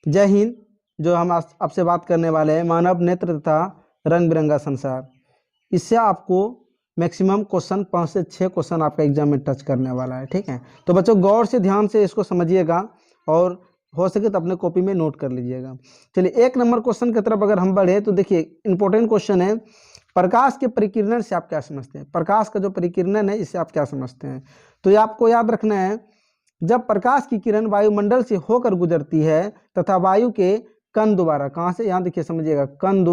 जय हिंद। जो हम आपसे बात करने वाले हैं मानव नेत्र तथा रंग बिरंगा संसार, इससे आपको मैक्सिमम क्वेश्चन 5 से 6 क्वेश्चन आपका एग्जाम में टच करने वाला है। ठीक है, तो बच्चों गौर से ध्यान से इसको समझिएगा और हो सके तो अपने कॉपी में नोट कर लीजिएगा। चलिए 1 नंबर क्वेश्चन की तरफ अगर हम बढ़े तो देखिए इंपॉर्टेंट क्वेश्चन है, प्रकाश के परिकिरण से आप क्या समझते हैं? प्रकाश का जो परिकिरण है इससे आप क्या समझते हैं? तो ये आपको याद रखना है, जब प्रकाश की किरण वायुमंडल से होकर गुजरती है तथा वायु के कण द्वारा, कहाँ से, यहाँ देखिए समझिएगा, कण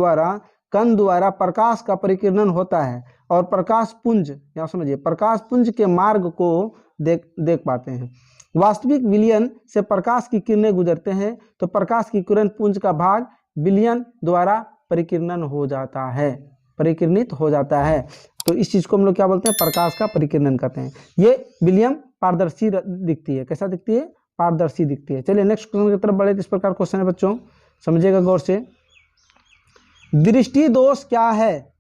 द्वारा प्रकाश का परिकिरण होता है और प्रकाश पुंज, यहाँ समझिए, प्रकाश पुंज के मार्ग को देख पाते हैं। वास्तविक विलयन से प्रकाश की किरणें गुजरते हैं तो प्रकाश की किरण पुंज का भाग विलयन द्वारा परिकिरण हो जाता है, परिकिरणित हो जाता है। तो इस चीज को हम लोग क्या बोलते हैं? प्रकाश का परिकिरण कहते हैं। ये विलयन पारदर्शी दिखती है। कैसा दिखती है? पारदर्शी दिखती है। चलिए नेक्स्ट क्वेश्चन की तरफ बढ़े। इस प्रकार क्वेश्चन है बच्चों, समझिएगा गौर से। दृष्टि दोष क्या है?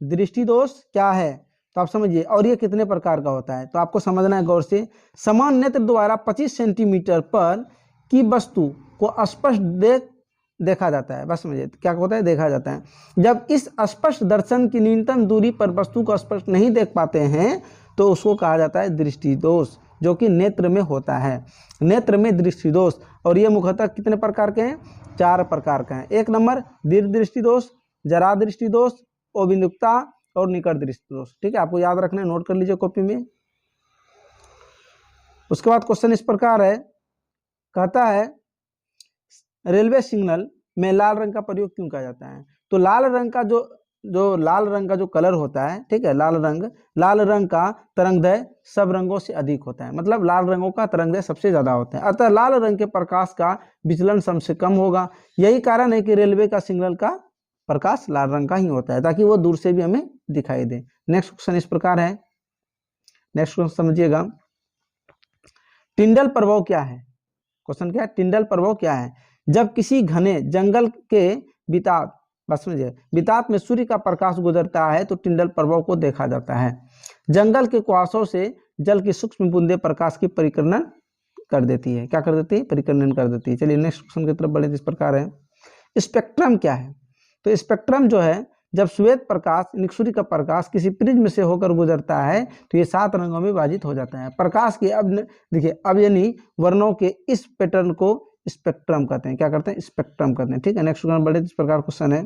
दृष्टि दोष क्या है तो आप समझिए, और ये कितने प्रकार का होता है तो आपको समझना है गौर से। समान नेत्र द्वारा 25 सेंटीमीटर पर की वस्तु को स्पष्ट देखा जाता है। बस समझिए क्या होता है? देखा जाता है। जब इस स्पष्ट दर्शन की न्यूनतम दूरी पर वस्तु को स्पष्ट नहीं देख पाते हैं तो उसको कहा जाता है दृष्टि दोष, जो कि नेत्र में होता है। नेत्र में दृष्टि दोष, और ये मुख्यतः कितने प्रकार के हैं? 4 प्रकार के हैं। 1 नंबर दीर्घ दृष्टि दोष, जरा दृष्टि दोष, अबिमुखता और निकट दृष्टि दोष। ठीक है, आपको याद रखना है, नोट कर लीजिए कॉपी में। उसके बाद क्वेश्चन इस प्रकार है, कहता है रेलवे सिग्नल में लाल रंग का प्रयोग क्यों किया जाता है? तो लाल रंग का लाल रंग का जो कलर होता है, ठीक है, लाल रंग का तरंगदैर्घ्य सब रंगों से अधिक होता है। मतलब लाल रंगों का तरंगदैर्घ्य सबसे ज्यादा होता है, अतः लाल रंग के प्रकाश का विचलन सबसे कम होगा। यही कारण है कि रेलवे का सिग्नल का प्रकाश लाल रंग का ही होता है, ताकि वो दूर से भी हमें दिखाई दे। नेक्स्ट क्वेश्चन इस प्रकार है, नेक्स्ट क्वेश्चन समझिएगा। टिंडल प्रभाव क्या है? क्वेश्चन क्या है? टिंडल प्रभाव क्या है? जब किसी घने जंगल के बितात, बस समझिए, बितात में सूर्य का प्रकाश गुजरता है तो टिंडल प्रभाव को देखा जाता है। जंगल के कुहासों से जल की सूक्ष्म बूंदें प्रकाश की परिकरण कर देती है। क्या कर देती है? परिकरण कर देती है। चलिए नेक्स्ट क्वेश्चन की तरफ बढ़े। इस प्रकार है, स्पेक्ट्रम क्या है? तो स्पेक्ट्रम जो है, जब श्वेत प्रकाश सूर्य का प्रकाश किसी प्रिज्म से होकर गुजरता है तो ये 7 रंगों में विभाजित हो जाता है। प्रकाश के अब देखिए अवयनी वर्णों के इस पैटर्न को स्पेक्ट्रम कहते हैं। क्या करते हैं? स्पेक्ट्रम कहते हैं। ठीक है, नेक्स्ट क्वेश्चन बढ़े। इस प्रकार क्वेश्चन है,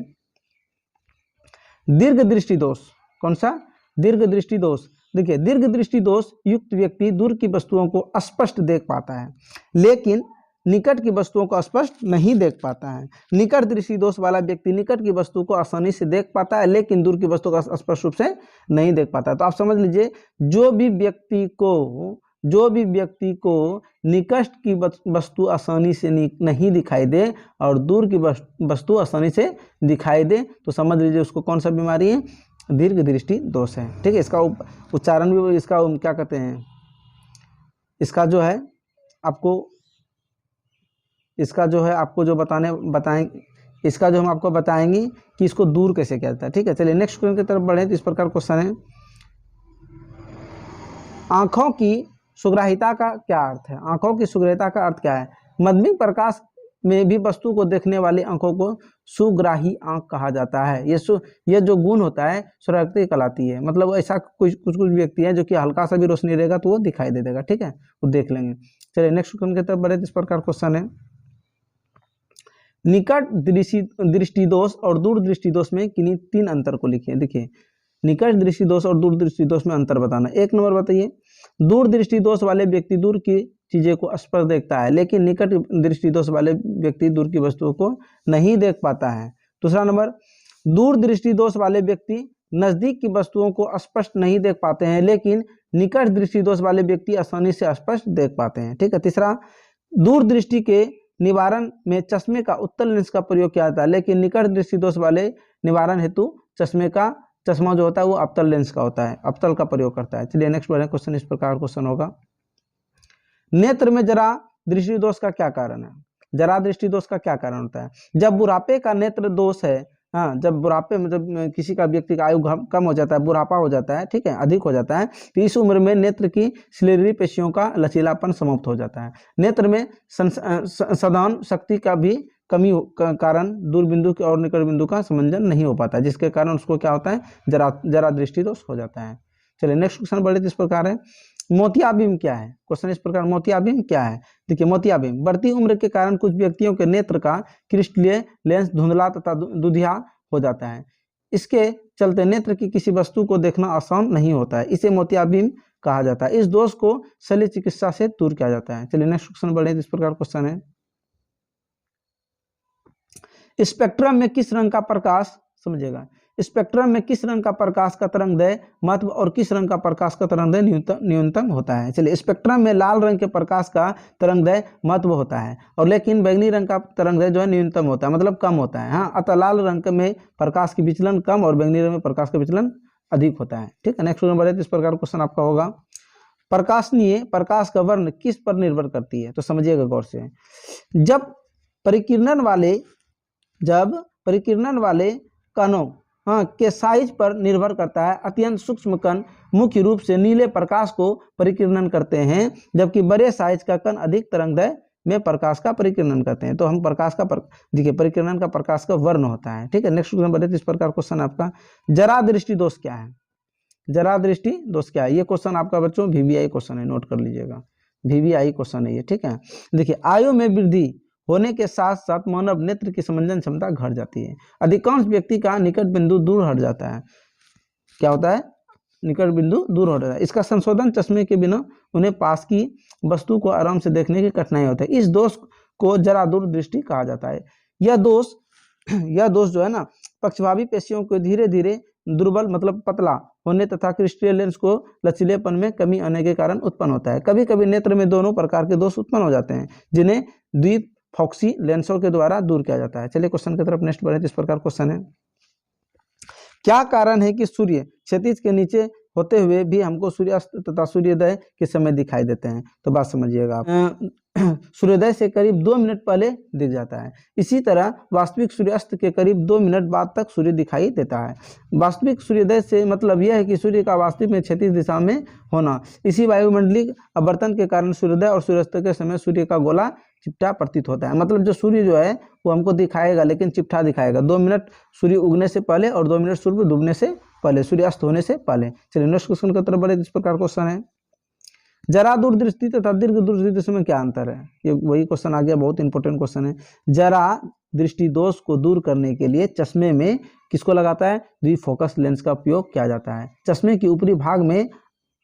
दीर्घ दृष्टि दोष। कौन सा? दीर्घ दृष्टि दोष। देखिए दीर्घ दृष्टि दोष युक्त व्यक्ति दूर की वस्तुओं को स्पष्ट देख पाता है, लेकिन निकट की वस्तुओं को स्पष्ट नहीं देख पाता है। निकट दृष्टि दोष वाला व्यक्ति निकट की वस्तु को आसानी से देख पाता है, लेकिन दूर की वस्तु को स्पष्ट रूप से नहीं देख पाता। तो आप समझ लीजिए, जो भी व्यक्ति को निकट की वस्तु आसानी से नहीं दिखाई दे और दूर की वस्तु आसानी से दिखाई दे तो समझ लीजिए उसको कौन सा बीमारी है? दीर्घ दृष्टि दोष है। ठीक है, इसका उच्चारण भी, इसका क्या कहते हैं, इसका जो है आपको, इसका जो है आपको जो बताएंगे, इसका जो हम आपको बताएंगे कि इसको दूर कैसे किया जाता है। ठीक है, चलिए नेक्स्ट क्वेश्चन की तरफ बढ़े। तो इस प्रकार क्वेश्चन है, आंखों की सुग्राहिता का क्या अर्थ है? आंखों की सुग्राहिता का अर्थ क्या है? मध्यम प्रकाश में भी वस्तु को देखने वाली आंखों को सुग्राही आंख कहा जाता है। ये जो गुण होता है सुग्राहिता कहलाती है। मतलब ऐसा कुछ व्यक्ति है जो कि हल्का सा भी रोशनी रहेगा तो वो दिखाई दे देगा। ठीक है, वो देख लेंगे। चलिए नेक्स्ट क्वेश्चन की तरफ बढ़े। इस प्रकार क्वेश्चन है, निकट दृष्टि दोष और दूर दृष्टि दोष में किन्हीं 3 अंतर को लिखिए। देखिए निकट दृष्टि दोष और दूर दृष्टि दोष में अंतर बताना। 1 नंबर बताइए, दूर दृष्टि दोष वाले व्यक्ति दूर की चीजें को स्पष्ट देखता है, लेकिन निकट दृष्टि दोष वाले व्यक्ति दूर की वस्तुओं को नहीं देख पाता है। दूसरा नंबर, दूर दृष्टि दोष वाले व्यक्ति नजदीक की वस्तुओं को स्पष्ट नहीं देख पाते हैं, लेकिन निकट दृष्टि दोष वाले व्यक्ति आसानी से स्पष्ट देख पाते हैं। ठीक है, तीसरा, दूर दृष्टि के निवारण में चश्मे का उत्तल लेंस का प्रयोग किया जाता है, लेकिन निकट दृष्टि दोष वाले निवारण हेतु चश्मा जो होता है वो अवतल लेंस का होता है, अवतल का प्रयोग करता है। चलिए नेक्स्ट बढ़े। क्वेश्चन इस प्रकार क्वेश्चन होगा, नेत्र में जरा दृष्टि दोष का क्या कारण है? जरा दृष्टि दोष का क्या कारण होता है? जब बुढ़ापे का नेत्र दोष है हाँ, जब बुढ़ापे में जब किसी का व्यक्ति का आयु कम हो जाता है, बुढ़ापा हो जाता है, ठीक है, अधिक हो जाता है, तो इस उम्र में नेत्र की सिलेडरी पेशियों का लचीलापन समाप्त हो जाता है। नेत्र में संधान शक्ति का भी कमी का कारण दूरबिंदु के और निकट बिंदु का समंजन नहीं हो पाता, जिसके कारण उसको क्या होता है, जरा दृष्टि दोष हो जाता है। चलिए नेक्स्ट क्वेश्चन बढ़े तो इस प्रकार है, मोतियाबिंब क्या है? क्वेश्चन इस प्रकार, मोतियाबिंब क्या है? देखिए मोतियाबिंब बढ़ती उम्र के कारण कुछ व्यक्तियों के नेत्र का क्रिस्टलीय लेंस धुंधला तथा दुधिया हो जाता है। इसके चलते नेत्र की किसी वस्तु को देखना आसान नहीं होता है, इसे मोतियाबिंब कहा जाता है। इस दोष को शल्य चिकित्सा से दूर किया जाता है। चलिए नेक्स्ट क्वेश्चन बढ़े तो इस प्रकार क्वेश्चन है, स्पेक्ट्रम में किस रंग का प्रकाश, समझिएगा, स्पेक्ट्रम में किस रंग का प्रकाश का तरंगदैर्घ्य महत्व और किस रंग का प्रकाश का तरंगदैर्घ्य न्यूनतम होता है? चलिए स्पेक्ट्रम में लाल रंग के प्रकाश का तरंगदैर्घ्य महत्व होता है और लेकिन बैंगनी रंग का तरंगदैर्घ्य जो है न्यूनतम होता है, मतलब कम होता है। हाँ, अतः लाल रंग में प्रकाश की विचलन कम और बैंगनी रंग में प्रकाश का विचलन अधिक होता है। ठीक है, नेक्स्ट क्वेश्चन बढ़े तो इस प्रकार क्वेश्चन आपका होगा, प्रकाशनीय प्रकाश का वर्ण किस पर निर्भर करती है? तो समझिएगा गौर से, जब परिकिरणन वाले कणों के साइज पर निर्भर करता है। अत्यंत सूक्ष्म कण मुख्य रूप से नीले प्रकाश को परिकिरणन करते हैं, जबकि बड़े साइज का कण अधिक तरंगदैर्घ्य में प्रकाश का परिकिरणन करते हैं। तो हम प्रकाश का देखिए परिकिरणन का प्रकाश का वर्ण होता है। ठीक है, नेक्स्ट क्वेश्चन बढ़े तो इस प्रकार क्वेश्चन आपका, जरा दृष्टि दोष क्या है? जरा दृष्टि दोष क्या है? ये क्वेश्चन आपका बच्चों VVI क्वेश्चन है, नोट कर लीजिएगा, VVI क्वेश्चन है ये। ठीक है, देखिए आयु में वृद्धि होने के साथ साथ मानव नेत्र की समंजन क्षमता घट जाती है। अधिकांश व्यक्ति का निकट बिंदु दूर हट जाता है। क्या होता है? निकट बिंदु दूर हट जाता है। इसका संशोधन चश्मे के बिना उन्हें पास की वस्तु को आराम से देखने की कठिनाई होती है। इस दोष को जरा दूर दृष्टि कहा जाता है। यह दोष जो है ना, पक्षभावी पेशियों को धीरे धीरे दुर्बल मतलब पतला होने तथा क्रिस्टलीय लेंस को लचीलेपन में कमी आने के कारण उत्पन्न होता है। कभी कभी नेत्र में दोनों प्रकार के दोष उत्पन्न हो जाते हैं, जिन्हें द्वीप फॉक्सी लेंसों के द्वारा दूर किया जाता है। चलिए क्वेश्चन की तरफ नेक्स्ट बढ़े तो इस प्रकार क्वेश्चन है, क्या कारण है कि सूर्य क्षितिज के नीचे होते हुए भी हमको सूर्यास्त तथा सूर्योदय के समय दिखाई देते हैं? तो बात समझिएगा आप, सूर्योदय से करीब 2 मिनट पहले दिख जाता है। इसी तरह वास्तविक सूर्यास्त के करीब 2 मिनट बाद तक सूर्य दिखाई देता है। वास्तविक सूर्योदय से मतलब यह है कि सूर्य का वास्तविक में क्षैतिज दिशा में होना। इसी वायुमंडलीय आवर्तन के कारण सूर्योदय और सूर्यास्त के समय सूर्य का गोला चिपटा प्रतीत होता है। मतलब जो सूर्य जो है वो हमको दिखाएगा लेकिन चिपटा दिखाएगा। 2 मिनट सूर्य उगने से पहले और 2 मिनट सूर्य डूबने से पहले, सूर्यास्त होने से पहले। चलिए नेक्स्ट क्वेश्चन की तरफ बढ़े। इस प्रकार क्वेश्चन है, जरा दूरदृष्टि तथा दीर्घ दूरदृष्टि में क्या अंतर है? ये वही क्वेश्चन आ गया, बहुत इंपॉर्टेंट क्वेश्चन है। जरा दृष्टि दोष को दूर करने के लिए चश्मे में किसको लगाता है? द्विफोकस लेंस का उपयोग किया जाता है। चश्मे के ऊपरी भाग में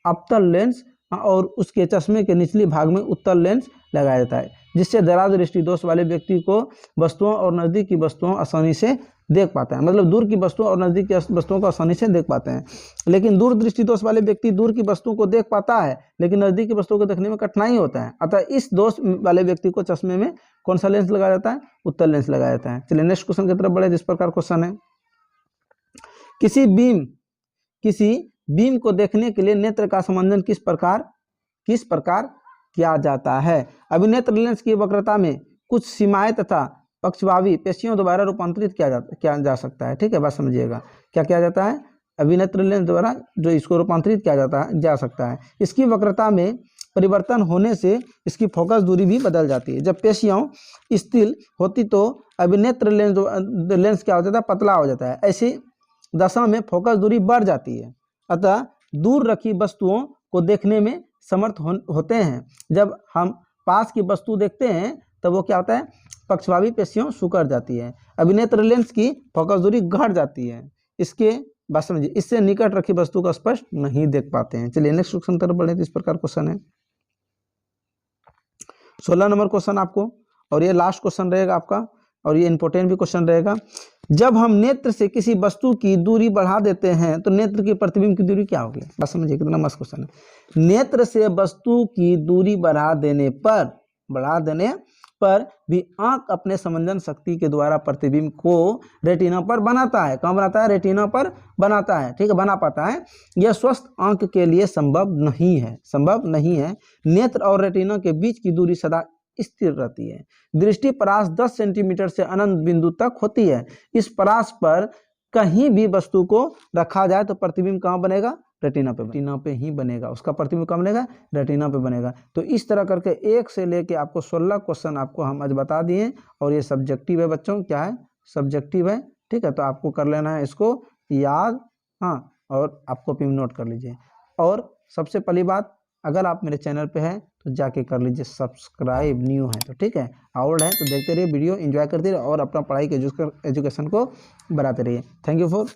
अवतल लेंस और उसके चश्मे के निचली भाग में उत्तल लेंस लगाया जाता है, जिससे जरा दृष्टि दोष वाले व्यक्ति को वस्तुओं और नजदीक की वस्तुओं आसानी से देख पाता है। मतलब दूर की वस्तुओं और नजदीक की वस्तुओं को आसानी से देख पाते हैं। लेकिन दूर दृष्टि दोष वाले व्यक्ति दूर की वस्तुओं को देख पाता है लेकिन नजदीक की वस्तुओं को देखने में कठिनाई होता है। अतः इस दोष वाले व्यक्ति को चश्मे में कौन सा लेंस लगाया जाता है? उत्तल लेंस लगाया जाता है। चलिए नेक्स्ट क्वेश्चन की तरफ बढ़े। जिस प्रकार क्वेश्चन है, किसी बीम को देखने के लिए नेत्र का समंजन किस प्रकार किया जाता है? अभिनेत्र लेंस की वक्रता में कुछ सीमाएं तथा पक्षभावी पेशियों द्वारा रूपांतरित किया जा सकता है। ठीक है, बात समझिएगा, क्या किया जाता है? अभिनेत्र लेंस द्वारा जो इसको रूपांतरित किया जा सकता है। इसकी वक्रता में परिवर्तन होने से इसकी फोकस दूरी भी बदल जाती है। जब पेशियां स्थिर होती तो अभिनेत्र लेंस क्या हो जाता है? पतला हो जाता है। ऐसी दशा में फोकस दूरी बढ़ जाती है, अतः दूर रखी वस्तुओं को देखने में समर्थ होते हैं। जब हम पास की वस्तु देखते हैं तब वो क्या होता है? पक्षभावी पेशियां सिकुड़ जाती है। अभिनेत्र लेंस की फोकस दूरी घट जाती है। इसके बात समझिए, इससे निकट रखी वस्तु को स्पष्ट नहीं देख पाते हैं। चलिए नेक्स्ट क्वेश्चन तरफ बढ़े। इस प्रकार क्वेश्चन है, 16 नंबर क्वेश्चन आपको, और ये लास्ट क्वेश्चन रहेगा आपका और ये इंपॉर्टेंट भी क्वेश्चन रहेगा। जब हम नेत्र से किसी वस्तु की दूरी बढ़ा देते हैं तो नेत्र की प्रतिबिंब की दूरी क्या होगी? बात समझिए, कितना मस्त क्वेश्चन है। नेत्र से वस्तु की दूरी बढ़ा देने पर भी आंख अपने समंजन शक्ति के द्वारा प्रतिबिंब को रेटिना पर बनाता है। कहाँ बनाता है? रेटिना पर बनाता है। ठीक है, बना पाता है। यह स्वस्थ आंख के लिए संभव नहीं है। नेत्र और रेटिना के बीच की दूरी सदा स्थिर रहती है। दृष्टि परास 10 सेंटीमीटर से अनंत बिंदु तक होती है। इस परास पर कहीं भी वस्तु को रखा जाए तो प्रतिबिंब कहाँ बनेगा? रेटिना पे ही बनेगा। उसका प्रतिबिंब कहाँ बनेगा? रेटिना पे बनेगा। तो इस तरह करके 1 से लेके आपको 16 क्वेश्चन आपको हम आज बता दिए, और ये सब्जेक्टिव है बच्चों। क्या है? सब्जेक्टिव है, ठीक है। तो आपको कर लेना है इसको याद, हाँ, और आप कॉपी में नोट कर लीजिए। और सबसे पहली बात, अगर आप मेरे चैनल पे हैं तो जाके कर लीजिए सब्सक्राइब, न्यू है तो, ठीक है। ओल्ड है तो देखते रहिए वीडियो, एंजॉय करते रहिए और अपना पढ़ाई के एजुकेशन को बढ़ाते रहिए। Thank you for